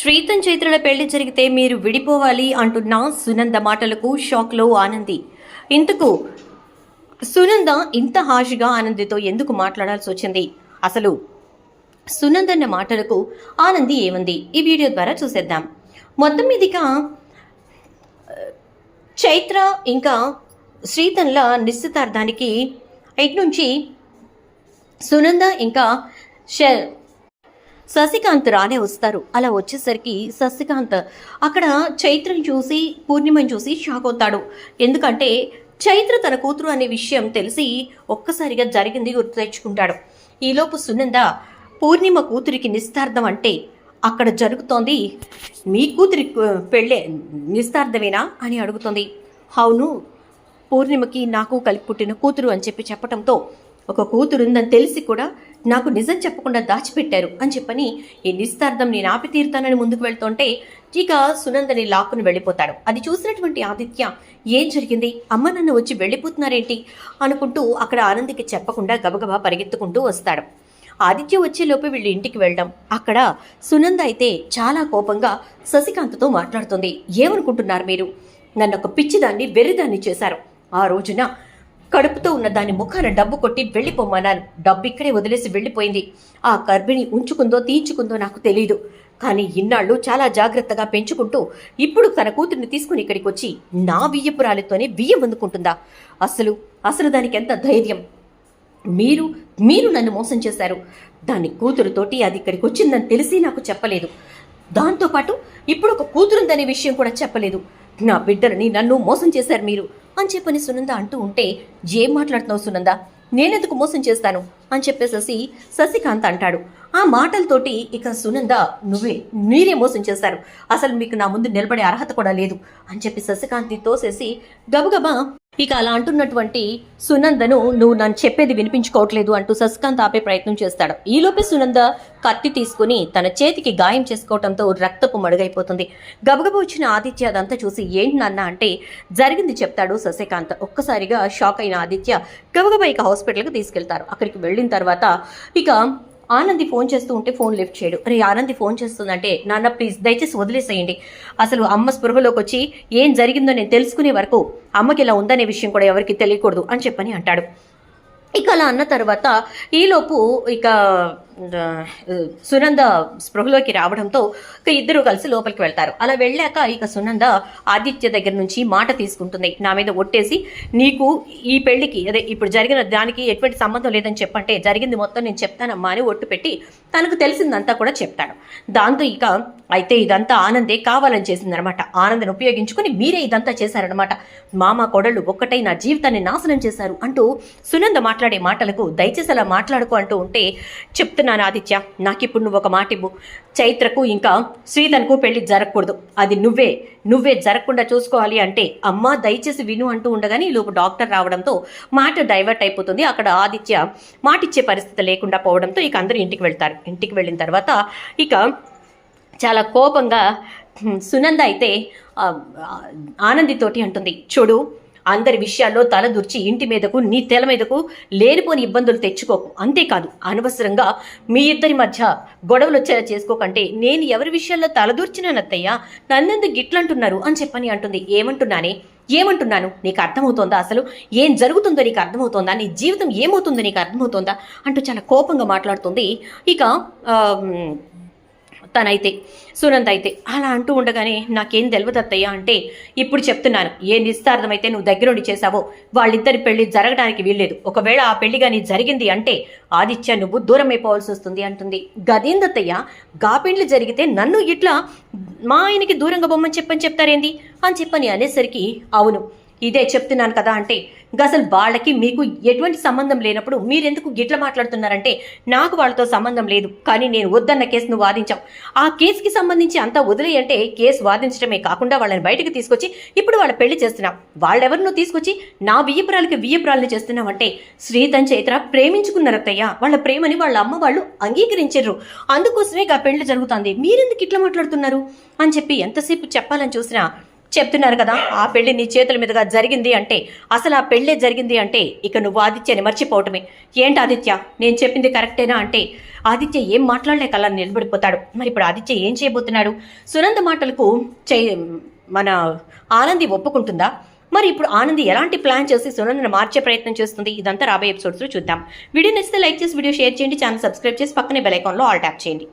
శ్రీతన్ చైత్రల పెళ్లి జరిగితే మీరు విడిపోవాలి అంటున్న సునంద మాటలకు షాక్లో ఆనంది. ఇంతకు సునంద ఇంత హార్ష్గా ఆనందితో ఎందుకు మాట్లాడాల్సి వచ్చింది? అసలు సునందన్న మాటలకు ఆనంది ఏముంది? ఈ వీడియో ద్వారా చూసేద్దాం. మొత్తం మీదిగా చైత్ర ఇంకా శ్రీతన్ల నిశ్చితార్థానికి ఇటు నుంచి సునంద ఇంకా శశికాంత్ రానే వస్తారు. అలా వచ్చేసరికి శశికాంత్ అక్కడ చైత్రని చూసి పూర్ణిమని చూసి షాక్ అవుతాడు. ఎందుకంటే చైత్ర తన కూతురు అనే విషయం తెలిసి ఒక్కసారిగా జరిగింది గుర్తు తెచ్చుకుంటాడు. ఈలోపు సునంద పూర్ణిమ కూతురికి నిశ్చితార్థం అంటే అక్కడ జరుగుతోంది మీ కూతురి పెళ్ళే నిశ్చితార్థమేనా అని అడుగుతుంది. అవును, పూర్ణిమకి నాకు కలిపి పుట్టిన కూతురు అని చెప్పడంతో ఒక కూతురు ఉందని తెలిసి కూడా నాకు నిజం చెప్పకుండా దాచిపెట్టారు అని చెప్పని ఈ నిశ్చితార్థం నేను ఆపి తీరుతానని ముందుకు వెళ్తుంటే ఇక సునందని లాక్కుని వెళ్ళిపోతాడు. అది చూసినటువంటి ఆదిత్య ఏం జరిగింది, అమ్మ నన్ను వచ్చి వెళ్ళిపోతున్నారేంటి అనుకుంటూ అక్కడ ఆనందికి చెప్పకుండా గబగబా పరిగెత్తుకుంటూ వస్తాడు. ఆదిత్య వచ్చేలోపు వీళ్ళు ఇంటికి వెళ్ళడం, అక్కడ సునంద అయితే చాలా కోపంగా శశికాంత్తో మాట్లాడుతుంది. ఏమనుకుంటున్నారు మీరు? నన్ను ఒక పిచ్చిదాన్ని వెర్రిదాన్ని చేశారు. ఆ రోజున కడుపుతో ఉన్న దాని ముఖాన డబ్బు కొట్టి వెళ్ళిపోమన్నాను. డబ్బు ఇక్కడే వదిలేసి వెళ్ళిపోయింది. ఆ గర్భిణి ఉంచుకుందో తీయించుకుందో నాకు తెలీదు. కానీ ఇన్నాళ్ళు చాలా జాగ్రత్తగా పెంచుకుంటూ ఇప్పుడు తన కూతుర్ని తీసుకుని ఇక్కడికి వచ్చి నా బియ్యపురాలతోనే బియ్యం అందుకుంటుందా? అసలు దానికి ఎంత ధైర్యం? మీరు నన్ను మోసం చేశారు. దాని కూతురుతోటి అది ఇక్కడికి వచ్చిందని తెలిసి నాకు చెప్పలేదు. దాంతోపాటు ఇప్పుడు ఒక కూతురుందనే విషయం కూడా చెప్పలేదు. నా బిడ్డలని నన్ను మోసం చేశారు మీరు అని చెప్పని సునంద అంటూ ఉంటే, ఏం మాట్లాడుతున్నావు సునంద? నేనెందుకు మోసం చేస్తాను అని చెప్పేసి శశికాంత్ అంటాడు. ఆ మాటలతోటి ఇక సునంద మీరే మోసం చేశారు, అసలు మీకు నా ముందు నిలబడే అర్హత కూడా లేదు అని చెప్పి శశికాంత్ని తోసేసి గబగబా ఇక అలా అంటున్నటువంటి సునందను నువ్వు నన్ను చెప్పేది వినిపించుకోవట్లేదు అంటూ శశికాంత్ ఆపే ప్రయత్నం చేస్తాడు. ఈలోపే సునంద కత్తి తీసుకుని తన చేతికి గాయం చేసుకోవడంతో రక్తపు మడుగైపోతుంది. గబగబా వచ్చిన ఆదిత్య అదంతా చూసి ఏంటి నాన్న అంటే జరిగింది చెప్తాడు శశికాంత్. ఒక్కసారిగా షాక్ అయిన ఆదిత్య గబగబా ఇక హాస్పిటల్కి తీసుకెళ్తారు. అక్కడికి వెళ్ళిన తర్వాత ఇక ఆనంది ఫోన్ చేస్తూ ఉంటే ఫోన్ లిఫ్ట్ చేయడు. అరే ఆనంది ఫోన్ చేస్తుందంటే, నాన్న ప్లీజ్ దయచేసి వదిలేసేయండి, అసలు అమ్మ స్పృహలోకి వచ్చి ఏం జరిగిందో నేను తెలుసుకునే వరకు అమ్మకి ఇలా ఉందనే విషయం కూడా ఎవరికి తెలియకూడదు అని చెప్పని అంటాడు. ఇక అలా అన్న తర్వాత ఈలోపు ఇక సునంద స్పృహలోకి రావడంతో ఇక ఇద్దరు కలిసి లోపలికి వెళ్తారు. అలా వెళ్ళాక ఇక సునంద ఆదిత్య దగ్గర నుంచి మాట తీసుకుంటుంది. నా మీద ఒట్టేసి నీకు ఈ పెళ్లికి అదే ఇప్పుడు జరిగిన దానికి ఎటువంటి సంబంధం లేదని చెప్పంటే జరిగింది మొత్తం నేను చెప్తానమ్మా అని ఒట్టు పెట్టి తనకు తెలిసిందంతా కూడా చెప్తాడు. దాంతో ఇక అయితే ఇదంతా ఆనందే కావాలని చేసిందనమాట. ఆనందని ఉపయోగించుకుని మీరే ఇదంతా చేశారనమాట. మామ కోడళ్ళు ఒక్కటై నా జీవితాన్ని నాశనం చేశారు అంటూ సునంద మాట్లాడే మాటలకు దయచేసి అలా మాట్లాడుకో అంటూ ఉంటే చెప్తున్నాను ఆదిత్య, నాకిప్పుడు నువ్వు ఒక మాట ఇవ్వు. చైత్రకు ఇంకా శ్రీధన్కు పెళ్లి జరగకూడదు. అది నువ్వే జరగకుండా చూసుకోవాలి అంటే అమ్మ దయచేసి విను అంటూ ఉండగానే ఈలోపు డాక్టర్ రావడంతో మాట డైవర్ట్ అయిపోతుంది. అక్కడ ఆదిత్య మాటిచ్చే పరిస్థితి లేకుండా పోవడంతో ఇక అందరూ ఇంటికి వెళ్తారు. ఇంటికి వెళ్ళిన తర్వాత ఇక చాలా కోపంగా సునంద అయితే ఆనందితోటి అంటుంది, చూడు అందరి విషయాల్లో తల దూర్చి ఇంటి మీదకు నీ తెల మీదకు లేనిపోని ఇబ్బందులు తెచ్చుకోకు. అంతేకాదు అనవసరంగా మీ ఇద్దరి మధ్య గొడవలు వచ్చేలా చేసుకోకంటే నేను ఎవరి విషయాల్లో తలదూర్చినానత్తయ్యా, నన్నెందుకు గిట్లంటున్నారు అని చెప్పని అంటుంది. ఏమంటున్నాను నీకు అర్థమవుతోందా? అసలు ఏం జరుగుతుందో నీకు అర్థమవుతోందా? నీ జీవితం ఏమవుతుందో నీకు అర్థమవుతోందా అంటూ చాలా కోపంగా మాట్లాడుతుంది. ఇక తనైతే సునంద అయితే అలా అంటూ ఉండగానే నాకేం తెలియదు అత్తయ్య అంటే, ఇప్పుడు చెప్తున్నాను, ఏ నిశ్చితార్థమైతే నువ్వు దగ్గరుండి చేశావో వాళ్ళిద్దరి పెళ్లి జరగడానికి వీల్లేదు. ఒకవేళ ఆ పెళ్లి కానీ జరిగింది అంటే ఆదిత్య నువ్వు దూరం అయిపోవాల్సి వస్తుంది అంటుంది. గదేందత్తయ్య, గా పెళ్లి జరిగితే నన్ను ఇట్లా మా ఆయనకి దూరంగా బొమ్మని చెప్తారేంది అని చెప్పని అనేసరికి అవును ఇదే చెప్తున్నాను కదా అంటే, అసలు వాళ్ళకి మీకు ఎటువంటి సంబంధం లేనప్పుడు మీరెందుకు గిట్ల మాట్లాడుతున్నారంటే, నాకు వాళ్ళతో సంబంధం లేదు, కానీ నేను వద్దన్న కేసును వాదించాం. ఆ కేసుకి సంబంధించి అంతా వదిలేయంటే కేసు వాదించడమే కాకుండా వాళ్ళని బయటకు తీసుకొచ్చి ఇప్పుడు వాళ్ళ పెళ్లి చేస్తున్నాం. వాళ్ళెవరినో తీసుకొచ్చి నా వియ్యపురాలని చేస్తున్నాం అంటే, శ్రీతన్ చైత్ర ప్రేమించుకున్నారత్తయ్య, వాళ్ళ ప్రేమని వాళ్ళ అమ్మ వాళ్ళు అంగీకరించారు, అందుకోసమే ఆ పెళ్లి జరుగుతుంది, మీరెందుకు ఇట్లా మాట్లాడుతున్నారు అని చెప్పి ఎంతసేపు చెప్పాలని చూసినా చెప్తున్నారు కదా, ఆ పెళ్లి నీ చేతుల మీదుగా జరిగింది అంటే, అసలు ఆ పెళ్ళే జరిగింది అంటే ఇక నువ్వు ఆదిత్యని మర్చిపోవటమే. ఏంటి ఆదిత్య, నేను చెప్పింది కరెక్టేనా అంటే ఆదిత్య ఏం మాట్లాడలేక అలా నిలబడిపోతాడు. మరి ఇప్పుడు ఆదిత్య ఏం చేయబోతున్నాడు? సునంద మాటలకు మన ఆనంది ఒప్పుకుంటుందా? మరి ఇప్పుడు ఆనంది ఎలాంటి ప్లాన్ చేసి సునందను మార్చే ప్రయత్నం చేస్తుంది? ఇదంతా రాబోయే ఎపిసోడ్స్లో చూద్దాం. వీడియో నచ్చితే లైక్ చేసి వీడియో షేర్ చేయండి, ఛానల్ సబ్స్క్రైబ్ చేసి పక్కనే బెల్ ఐకాన్లో ఆల్ ట్యాప్ చేయండి.